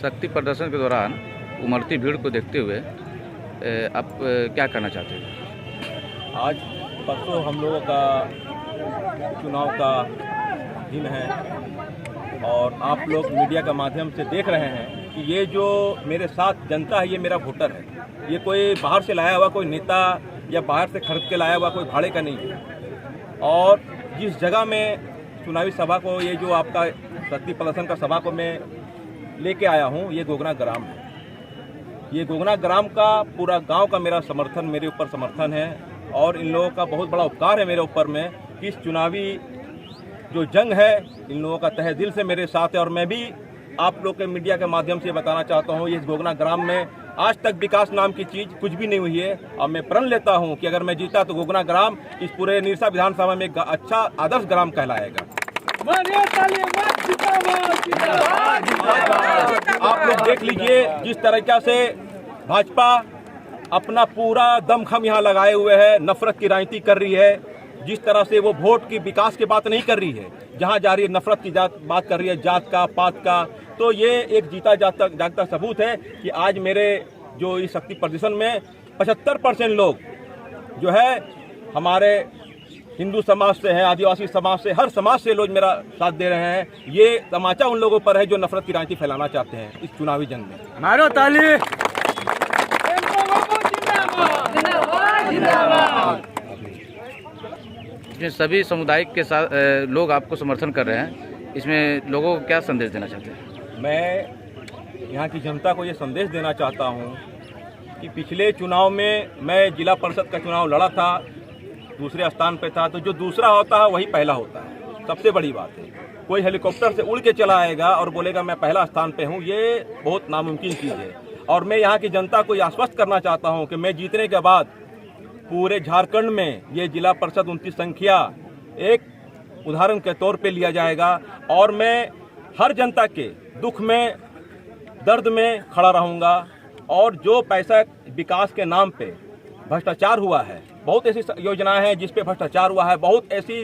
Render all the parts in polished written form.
शक्ति प्रदर्शन के दौरान उमड़ती भीड़ को देखते हुए आप क्या करना चाहते हैं? आज परसों हम लोगों का चुनाव का दिन है और आप लोग मीडिया के माध्यम से देख रहे हैं कि ये जो मेरे साथ जनता है ये मेरा वोटर है। ये कोई बाहर से लाया हुआ कोई नेता या बाहर से खरीद के लाया हुआ कोई भाड़े का नहीं है। और जिस जगह में चुनावी सभा को ये जो आपका शक्ति प्रदर्शन का सभा को मैं लेके आया हूँ ये गोगना ग्राम है। ये गोगना ग्राम का पूरा गांव का मेरा समर्थन मेरे ऊपर समर्थन है और इन लोगों का बहुत बड़ा उपकार है मेरे ऊपर में कि इस चुनावी जो जंग है इन लोगों का तहे दिल से मेरे साथ है। और मैं भी आप लोग के मीडिया के माध्यम से बताना चाहता हूँ इस गोगना ग्राम में आज तक विकास नाम की चीज़ कुछ भी नहीं हुई है। और मैं प्रण लेता हूँ कि अगर मैं जीता तो गोगना ग्राम इस पूरे निरसा विधानसभा में एक अच्छा आदर्श ग्राम कहलाएगा। आप लोग देख लीजिए जिस तरीका से भाजपा अपना पूरा दमखम यहाँ लगाए हुए है, नफरत की राजनीति कर रही है। जिस तरह से वो वोट की विकास की बात नहीं कर रही है, जहाँ जा रही है नफरत की बात कर रही है, जात का पात का। तो ये एक जीता जागता सबूत है कि आज मेरे जो इस शक्ति प्रदर्शन में 75% लोग जो है हमारे हिंदू समाज से हैं, आदिवासी समाज से, हर समाज से लोग मेरा साथ दे रहे हैं। ये तमाचा उन लोगों पर है जो नफरत की राजनीति फैलाना चाहते हैं इस चुनावी जंग में। मारो ताली। इसमें सभी समुदाय के साथ लोग आपको समर्थन कर रहे हैं, इसमें लोगों को क्या संदेश देना चाहते हैं? मैं यहाँ की जनता को ये संदेश देना चाहता हूँ कि पिछले चुनाव में मैं जिला परिषद का चुनाव लड़ा था, दूसरे स्थान पे था। तो जो दूसरा होता है वही पहला होता है, सबसे बड़ी बात है। कोई हेलीकॉप्टर से उड़ के चला आएगा और बोलेगा मैं पहला स्थान पे हूँ, ये बहुत नामुमकिन चीज़ है। और मैं यहाँ की जनता को ये आश्वस्त करना चाहता हूँ कि मैं जीतने के बाद पूरे झारखंड में ये जिला परिषद 29 संख्या एक उदाहरण के तौर पे लिया जाएगा। और मैं हर जनता के दुख में दर्द में खड़ा रहूँगा। और जो पैसा विकास के नाम पे भ्रष्टाचार हुआ है, बहुत ऐसी योजनाएं हैं जिस पे भ्रष्टाचार हुआ है, बहुत ऐसी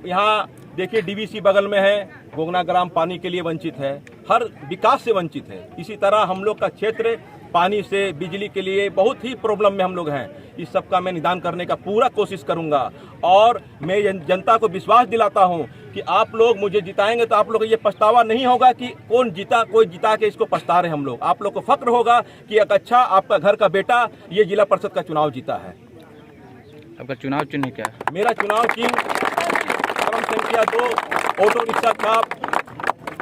यहाँ देखिए डीवीसी बगल में है, गोगना ग्राम पानी के लिए वंचित है, हर विकास से वंचित है। इसी तरह हम लोग का क्षेत्र पानी से बिजली के लिए बहुत ही प्रॉब्लम में हम लोग हैं। इस सब का मैं निदान करने का पूरा कोशिश करूंगा। और मैं जनता को विश्वास दिलाता हूं कि आप लोग मुझे जिताएंगे तो आप लोग ये पछतावा नहीं होगा कि कौन जीता, कोई जिता के इसको पछता रहे हम लोग। आप लोग को फक्र होगा कि एक अच्छा आपका घर का बेटा ये जिला परिषद का चुनाव जीता है। आपका चुनाव चिन्ह क्या है? मेरा चुनाव चिन्ह क्रम संख्या 2 ऑटो रिक्शा छाप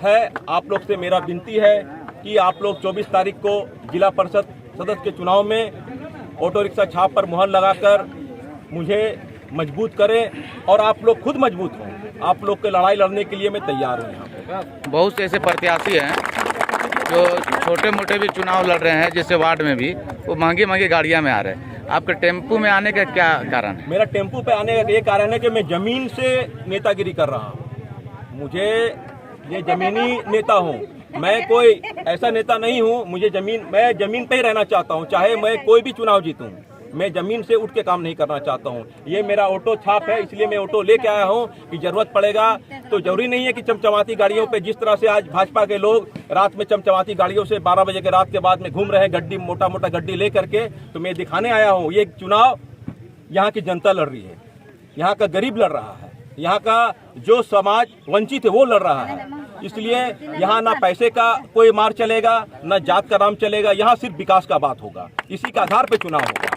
है। आप लोग से मेरा विनती है कि आप लोग 24 तारीख को जिला परिषद सदस्य के चुनाव में ऑटो रिक्शा छाप पर मुहर लगाकर मुझे मजबूत करें और आप लोग खुद मजबूत हों। आप लोग के लड़ाई लड़ने के लिए मैं तैयार हूँ। यहाँ पे बहुत से ऐसे प्रत्याशी हैं जो छोटे मोटे भी चुनाव लड़ रहे हैं, जैसे वार्ड में भी वो महंगी गाड़ियाँ में आ रहे हैं, आपके टेम्पू में आने का क्या कारण है? मेरा टेम्पू पे आने का ये कारण है कि मैं जमीन से नेतागिरी कर रहा हूँ। मुझे ये जमीनी नेता हूँ, मैं कोई ऐसा नेता नहीं हूँ। मैं जमीन पे ही रहना चाहता हूँ, चाहे मैं कोई भी चुनाव जीतूँ। मैं जमीन से उठ के काम नहीं करना चाहता हूँ। ये मेरा ऑटो छाप है, इसलिए मैं ऑटो लेके आया हूँ कि जरूरत पड़ेगा तो जरूरी नहीं है कि चमचमाती गाड़ियों पे, जिस तरह से आज भाजपा के लोग रात में चमचमाती गाड़ियों से 12 बजे के रात के बाद में घूम रहे हैं, गड्डी मोटा गड्डी ले करके। तो मैं दिखाने आया हूँ ये चुनाव यहाँ की जनता लड़ रही है, यहाँ का गरीब लड़ रहा है, यहाँ का जो समाज वंचित है वो लड़ रहा है। इसलिए यहाँ ना पैसे का कोई मार चलेगा, ना जात का नाम चलेगा, यहाँ सिर्फ विकास का बात होगा। इसी के आधार पे चुनाव होगा।